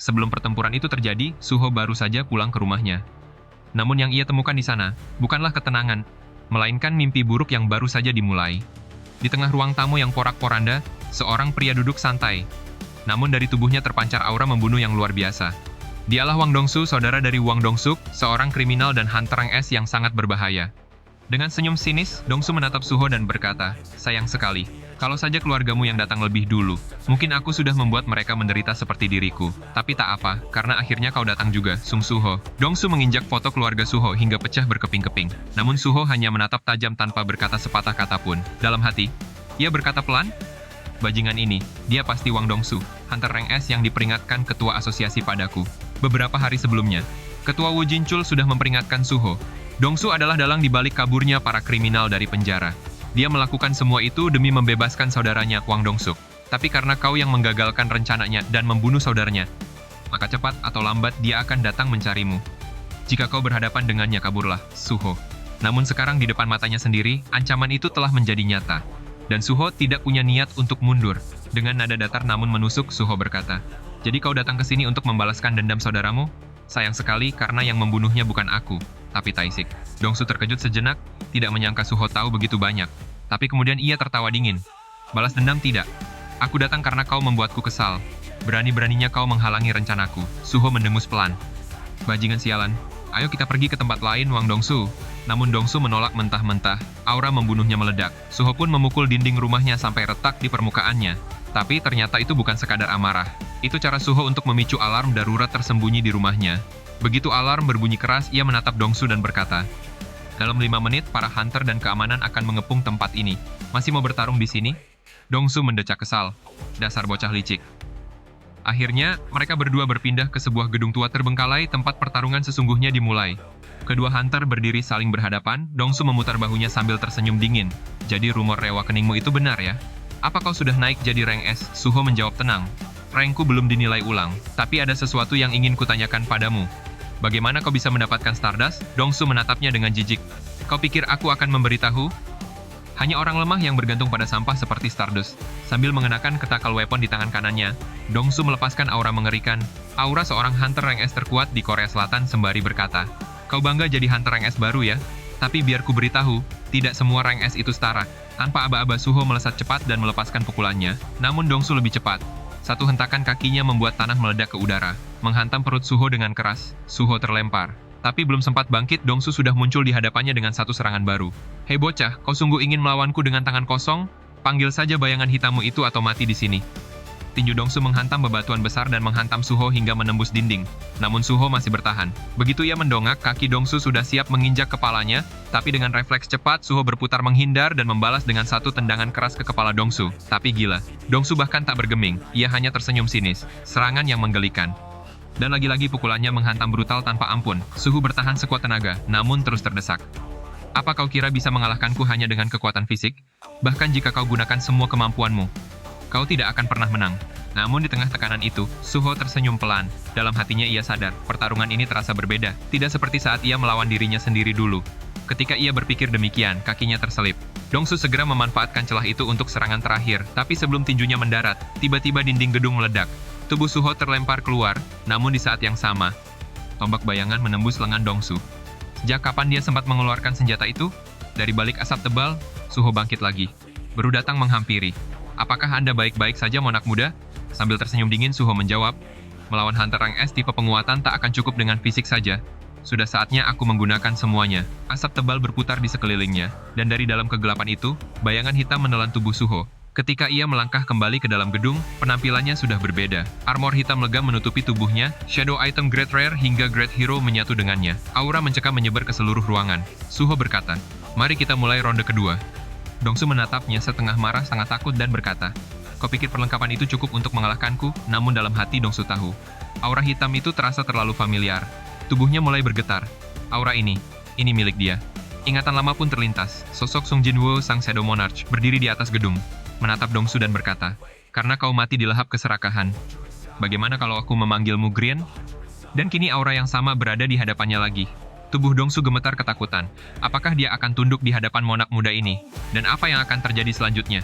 Sebelum pertempuran itu terjadi, Suho baru saja pulang ke rumahnya. Namun yang ia temukan di sana, bukanlah ketenangan, melainkan mimpi buruk yang baru saja dimulai. Di tengah ruang tamu yang porak-poranda, seorang pria duduk santai. Namun dari tubuhnya terpancar aura membunuh yang luar biasa. Dialah Wang Dongsu, saudara dari Wang Dongsuk, seorang kriminal dan hunter rank S yang sangat berbahaya. Dengan senyum sinis, Dongsu menatap Suho dan berkata, "Sayang sekali, kalau saja keluargamu yang datang lebih dulu, mungkin aku sudah membuat mereka menderita seperti diriku. Tapi tak apa, karena akhirnya kau datang juga, Sung Suho." Dongsu menginjak foto keluarga Suho hingga pecah berkeping-keping. Namun Suho hanya menatap tajam tanpa berkata sepatah kata pun. Dalam hati, ia berkata pelan, "Bajingan ini, dia pasti Wang Dongsu, hunter rank S yang diperingatkan ketua asosiasi padaku." Beberapa hari sebelumnya, ketua Wu Jinchul sudah memperingatkan Suho. Dongsu adalah dalang di balik kaburnya para kriminal dari penjara. Dia melakukan semua itu demi membebaskan saudaranya Wang Dongsuk. Tapi karena kau yang menggagalkan rencananya dan membunuh saudaranya, maka cepat atau lambat dia akan datang mencarimu. Jika kau berhadapan dengannya, kaburlah, Suho. Namun sekarang di depan matanya sendiri, ancaman itu telah menjadi nyata. Dan Suho tidak punya niat untuk mundur. Dengan nada datar namun menusuk, Suho berkata, "Jadi kau datang ke sini untuk membalaskan dendam saudaramu? Sayang sekali karena yang membunuhnya bukan aku, tapi Taisik." Dongsu terkejut sejenak, tidak menyangka Suho tahu begitu banyak. Tapi kemudian ia tertawa dingin. "Balas dendam tidak. Aku datang karena kau membuatku kesal. Berani-beraninya kau menghalangi rencanaku." Suho mendengus pelan. "Bajingan sialan. Ayo kita pergi ke tempat lain, Wang Dongsu." Namun Dongsu menolak mentah-mentah. Aura membunuhnya meledak. Suho pun memukul dinding rumahnya sampai retak di permukaannya. Tapi ternyata itu bukan sekadar amarah. Itu cara Suho untuk memicu alarm darurat tersembunyi di rumahnya. Begitu alarm berbunyi keras, ia menatap Dongsu dan berkata, "Dalam 5 menit, para hunter dan keamanan akan mengepung tempat ini. Masih mau bertarung di sini?" Dongsu mendecak kesal. Dasar bocah licik. Akhirnya, mereka berdua berpindah ke sebuah gedung tua terbengkalai tempat pertarungan sesungguhnya dimulai. Kedua hunter berdiri saling berhadapan, Dongsu memutar bahunya sambil tersenyum dingin. "Jadi rumor rewakeningmu itu benar ya? Apa kau sudah naik jadi rank S?" Suho menjawab tenang. "Rankku belum dinilai ulang, tapi ada sesuatu yang ingin kutanyakan padamu. Bagaimana kau bisa mendapatkan Stardust?" Dongsu menatapnya dengan jijik. "Kau pikir aku akan memberitahu? Hanya orang lemah yang bergantung pada sampah seperti Stardust." Sambil mengenakan ketakal weapon di tangan kanannya, Dongsu melepaskan aura mengerikan, aura seorang hunter rank S terkuat di Korea Selatan sembari berkata, "Kau bangga jadi hunter rank S baru ya? Tapi biar ku beritahu, tidak semua rank S itu setara." Tanpa aba-aba, Suho melesat cepat dan melepaskan pukulannya, namun Dongsu lebih cepat. Satu hentakan kakinya membuat tanah meledak ke udara, menghantam perut Suho dengan keras. Suho terlempar. Tapi belum sempat bangkit, Dongsu sudah muncul di hadapannya dengan satu serangan baru. "Hei bocah, kau sungguh ingin melawanku dengan tangan kosong? Panggil saja bayangan hitammu itu atau mati di sini." Tinju Dongsu menghantam bebatuan besar dan menghantam Suho hingga menembus dinding. Namun Suho masih bertahan. Begitu ia mendongak, kaki Dongsu sudah siap menginjak kepalanya, tapi dengan refleks cepat, Suho berputar menghindar dan membalas dengan satu tendangan keras ke kepala Dongsu. Tapi gila, Dongsu bahkan tak bergeming, ia hanya tersenyum sinis. Serangan yang menggelikan. Dan lagi-lagi pukulannya menghantam brutal tanpa ampun. Suho bertahan sekuat tenaga, namun terus terdesak. "Apa kau kira bisa mengalahkanku hanya dengan kekuatan fisik? Bahkan jika kau gunakan semua kemampuanmu, kau tidak akan pernah menang." Namun di tengah tekanan itu, Suho tersenyum pelan. Dalam hatinya ia sadar, pertarungan ini terasa berbeda. Tidak seperti saat ia melawan dirinya sendiri dulu. Ketika ia berpikir demikian, kakinya terselip. Dongsu segera memanfaatkan celah itu untuk serangan terakhir, tapi sebelum tinjunya mendarat, tiba-tiba dinding gedung meledak. Tubuh Suho terlempar keluar, namun di saat yang sama, tombak bayangan menembus lengan Dongsu. Sejak kapan dia sempat mengeluarkan senjata itu? Dari balik asap tebal, Suho bangkit lagi. Baru datang menghampiri. "Apakah Anda baik-baik saja, Monak muda?" Sambil tersenyum dingin, Suho menjawab, "Melawan hunter rank S tipe penguatan tak akan cukup dengan fisik saja. Sudah saatnya aku menggunakan semuanya." Asap tebal berputar di sekelilingnya, dan dari dalam kegelapan itu, bayangan hitam menelan tubuh Suho. Ketika ia melangkah kembali ke dalam gedung, penampilannya sudah berbeda. Armor hitam legam menutupi tubuhnya, shadow item Great Rare hingga Great Hero menyatu dengannya. Aura mencekam menyebar ke seluruh ruangan. Suho berkata, "Mari kita mulai ronde kedua." Dongsu menatapnya setengah marah, sangat takut dan berkata, "Kau pikir perlengkapan itu cukup untuk mengalahkanku?" Namun dalam hati Dongsu tahu, aura hitam itu terasa terlalu familiar. Tubuhnya mulai bergetar. Aura ini milik dia. Ingatan lama pun terlintas. Sosok Sung Jinwoo, sang Shadow Monarch, berdiri di atas gedung, menatap Dongsu dan berkata, "Karena kau mati di lahap keserakahan, bagaimana kalau aku memanggilmu Grian?" Dan kini aura yang sama berada di hadapannya lagi. Tubuh Dongsu gemetar ketakutan. Apakah dia akan tunduk di hadapan Monak muda ini? Dan apa yang akan terjadi selanjutnya?